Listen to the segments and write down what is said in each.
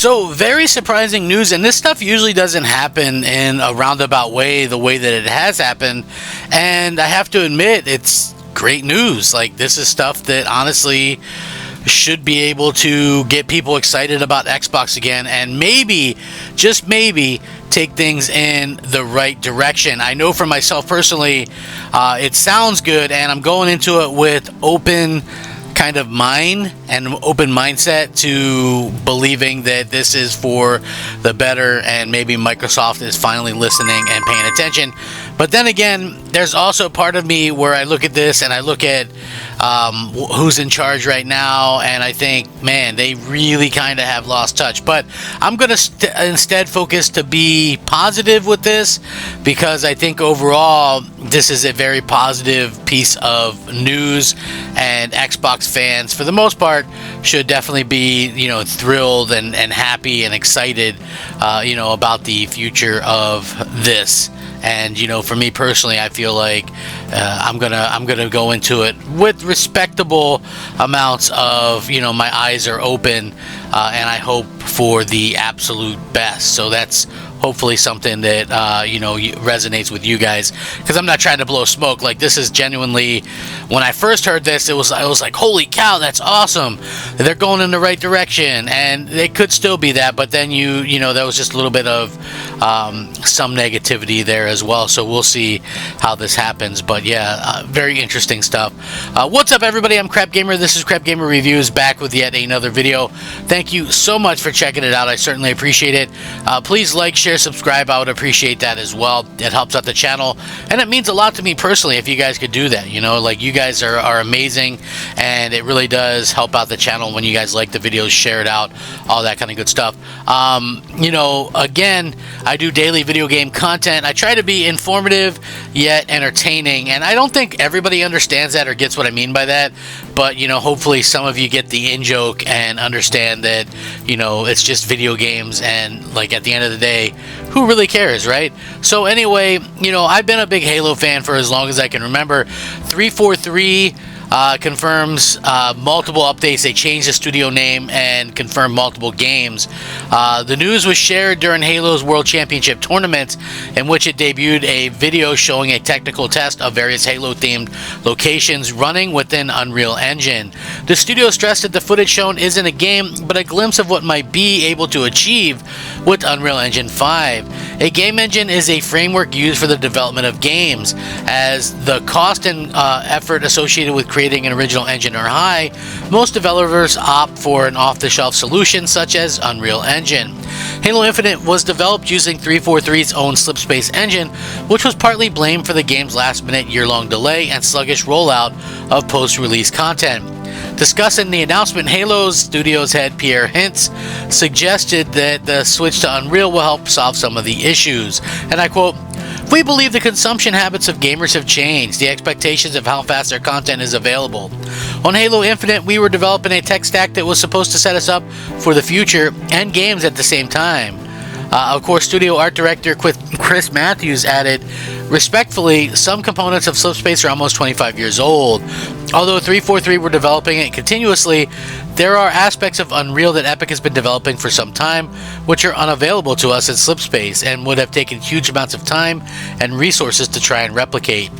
So, very surprising news, and this stuff usually doesn't happen in a roundabout way, the way that it has happened. And I have to admit, it's great news. Like, this is stuff that honestly should be able to get people excited about Xbox again, and maybe, just maybe, take things in the right direction. I know for myself personally, it sounds good, and I'm going into it with open kind of mind and open mindset to believing that this is for the better, and maybe Microsoft is finally listening and paying attention. But then again, there's also part of me where I look at this and I look at who's in charge right now, and I think, man, they really kind of have lost touch. But I'm going to instead focus to be positive with this, because I think overall this is a very positive piece of news, and Xbox fans, for the most part, should definitely be, thrilled and happy and excited, about the future of this. And for me personally, I feel like I'm gonna go into it with respectable amounts of, my eyes are open, and I hope for the absolute best. So that's hopefully something that resonates with you guys, because I'm not trying to blow smoke. Like, this is genuinely, when I first heard this, I was like, holy cow, that's awesome, they're going in the right direction. And it could still be that, but then there was just a little bit of some negativity there as well. So we'll see how this happens. But yeah, very interesting stuff. What's up, everybody? I'm Crap Gamer. This is Crap Gamer Reviews, back with yet another video. Thank you so much for checking it out. I certainly appreciate it. Please like, share, subscribe. I would appreciate that as well. It helps out the channel, and it means a lot to me personally if you guys could do that. Like, you guys are amazing, and it really does help out the channel when you guys like the videos, share it out, all that kind of good stuff. Again, I do daily video game content. I try to be informative yet entertaining, and I don't think everybody understands that or gets what I mean by that, but hopefully some of you get the in-joke and understand that it's just video games, and like, at the end of the day, who really cares, right? So anyway, I've been a big Halo fan for as long as I can remember. 343 confirms multiple updates. They changed the studio name and confirmed multiple games. The news was shared during Halo's World Championship tournament, in which it debuted a video showing a technical test of various Halo-themed locations running within Unreal Engine. The studio stressed that the footage shown isn't a game, but a glimpse of what might be able to achieve with Unreal Engine 5. A game engine is a framework used for the development of games. As the cost and effort associated with creating an original engine are high, most developers opt for an off-the-shelf solution such as Unreal Engine. Halo Infinite was developed using 343's own Slipspace engine, which was partly blamed for the game's last-minute year-long delay and sluggish rollout of post-release content. Discussing the announcement, Halo's Studios head Pierre Hintz suggested that the switch to Unreal will help solve some of the issues. And I quote, "We believe the consumption habits of gamers have changed, the expectations of how fast their content is available. On Halo Infinite, we were developing a tech stack that was supposed to set us up for the future and games at the same time." Of course, studio art director Chris Matthews added, "Respectfully, some components of Slipspace are almost 25 years old. Although 343 were developing it continuously, there are aspects of Unreal that Epic has been developing for some time, which are unavailable to us in Slipspace and would have taken huge amounts of time and resources to try and replicate.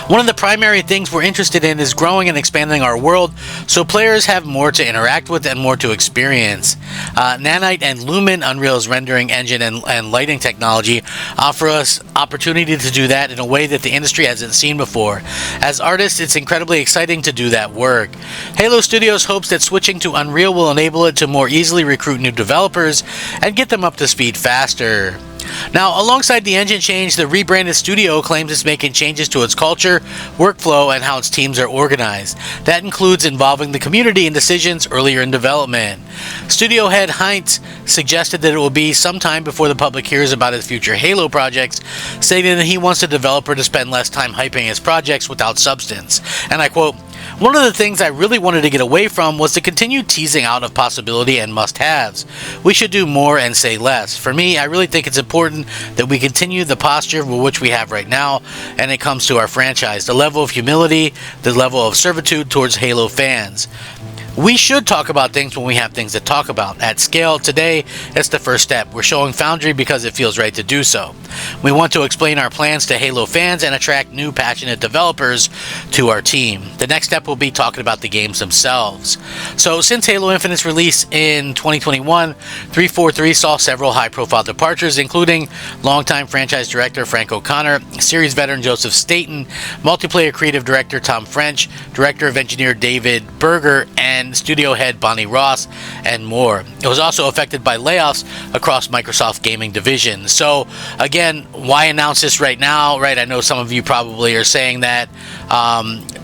One of the primary things we're interested in is growing and expanding our world so players have more to interact with and more to experience. Nanite and Lumen, Unreal's rendering engine and lighting technology, offer us opportunity to do that in a way that the industry hasn't seen before. As artists, it's incredibly exciting to do that work. Halo Studios hopes that switching to Unreal will enable it to more easily recruit new developers and get them up to speed faster." Now, alongside the engine change, the rebranded studio claims it's making changes to its culture, workflow, and how its teams are organized. That includes involving the community in decisions earlier in development. Studio head Hintz suggested that it will be some time before the public hears about his future Halo projects, stating that he wants the developer to spend less time hyping his projects without substance. And I quote, "One of the things I really wanted to get away from was the continued teasing out of possibility and must-haves. We should do more and say less. For me, I really think it's important that we continue the posture which we have right now, and it comes to our franchise, the level of humility, the level of servitude towards Halo fans. We should talk about things when we have things to talk about. At scale, today, it's the first step. We're showing Foundry because it feels right to do so. We want to explain our plans to Halo fans and attract new passionate developers to our team. The next step will be talking about the games themselves. So since Halo Infinite's release in 2021, 343 saw several high-profile departures, including longtime franchise director Frank O'Connor, series veteran Joseph Staten, multiplayer creative director Tom French, director of engineer David Berger, and studio head Bonnie Ross, and more. It was also affected by layoffs across Microsoft gaming division. So again, why announce this right now, right? I know some of you probably are saying that.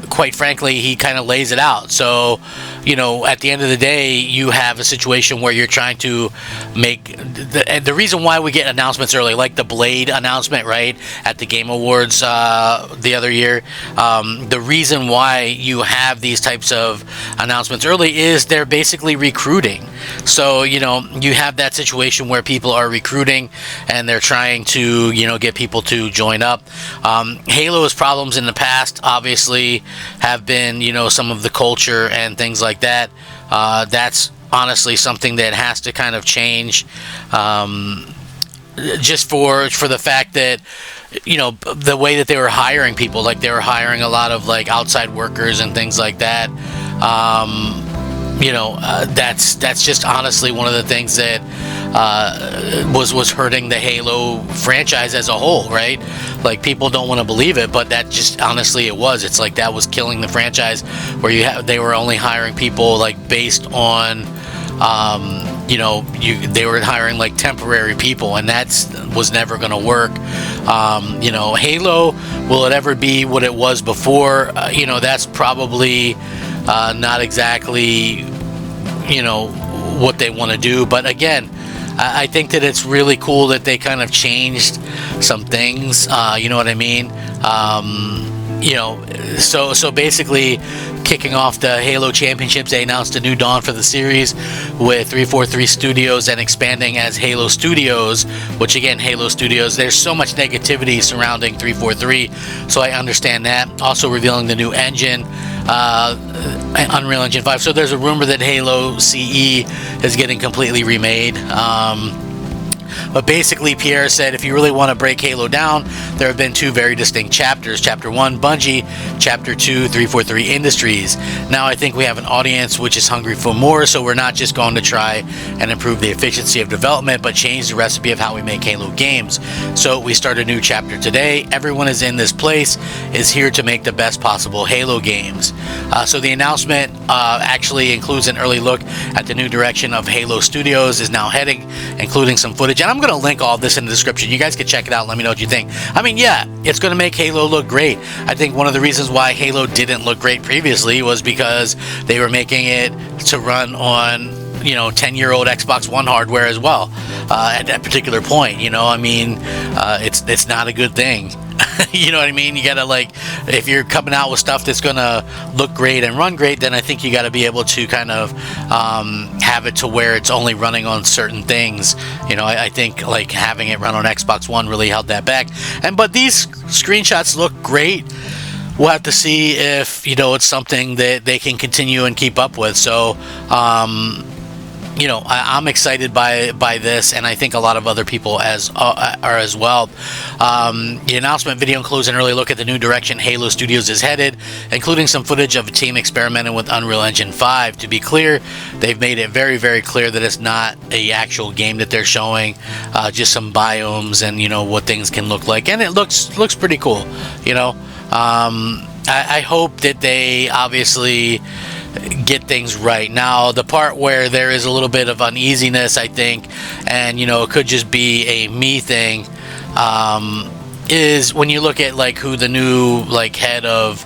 Quite frankly, he kind of lays it out. So, you know, at the end of the day, you have a situation where you're trying to make the reason why we get announcements early, like the Blade announcement, right, at the Game Awards the other year. The reason why you have these types of announcements early is they're basically recruiting. So, you know, you have that situation where people are recruiting and they're trying to, you know, get people to join up. Halo's problems in the past, obviously, have been, you know, some of the culture and things like that. That's honestly something that has to kind of change, just for the fact that, you know, the way that they were hiring people, like they were hiring a lot of like outside workers and things like that. You know, that's just honestly one of the things that was hurting the Halo franchise as a whole, right? Like, people don't want to believe it, but that just honestly it was. It's like that was killing the franchise, where they were only hiring people like based on, you know, they were hiring like temporary people, and was never going to work. You know, Halo, will it ever be what it was before? You know, that's probably not exactly, you know, what they want to do. But again, I think that it's really cool that they kind of changed some things. You know what I mean? You know, so basically, kicking off the Halo Championships, they announced a new dawn for the series with 343 Studios and expanding as Halo Studios, which again, Halo Studios, there's so much negativity surrounding 343, so I understand that. Also revealing the new engine, Unreal Engine 5. So there's a rumor that Halo CE is getting completely remade. But basically, Pierre said, if you really want to break Halo down, there have been two very distinct chapters. Chapter 1, Bungie. Chapter 2, 343 Industries. Now I think we have an audience which is hungry for more, so we're not just going to try and improve the efficiency of development, but change the recipe of how we make Halo games. So we start a new chapter today. Everyone is in this place, is here to make the best possible Halo games. So the announcement actually includes an early look at the new direction of Halo Studios is now heading, including some footage. And I'm going to link all this in the description. You guys can check it out and let me know what you think. I mean, yeah, it's going to make Halo look great. I think one of the reasons why Halo didn't look great previously was because they were making it to run on, you know, 10-year-old Xbox One hardware as well at that particular point. You know, I mean, it's not a good thing. You know what I mean? You gotta, like, if you're coming out with stuff that's gonna look great and run great, then I think you gotta be able to kind of have it to where it's only running on certain things. You know, I think like having it run on Xbox One really held that back. But these screenshots look great. We'll have to see if, you know, it's something that they can continue and keep up with. So, you know, I'm excited by this, and I think a lot of other people are as well. The announcement video includes an early look at the new direction Halo Studios is headed, including some footage of a team experimenting with Unreal Engine 5. To be clear, they've made it very, very clear that it's not an actual game that they're showing, just some biomes and, you know, what things can look like, and it looks pretty cool. You know, I hope that they obviously get things right. Now, the part where there is a little bit of uneasiness, I think, and, you know, it could just be a me thing, is when you look at like who the new like head of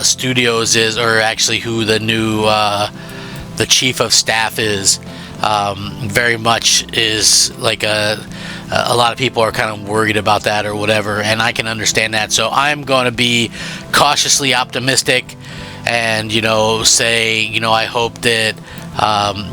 studios is, or actually who the new the chief of staff is. Very much is like a lot of people are kind of worried about that or whatever, and I can understand that. So I'm going to be cautiously optimistic and, you know, say, you know, I hope that,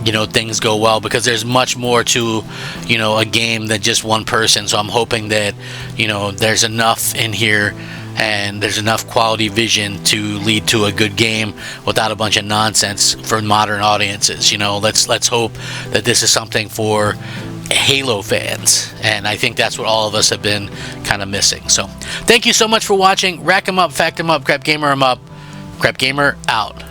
you know, things go well, because there's much more to, you know, a game than just one person. So I'm hoping that, you know, there's enough in here and there's enough quality vision to lead to a good game without a bunch of nonsense for modern audiences. You know, let's hope that this is something for Halo fans, and I think that's what all of us have been kind of missing. So thank you so much for watching. Rack 'em up, fact 'em up, Crap Gamer 'em up. Crap Gamer out.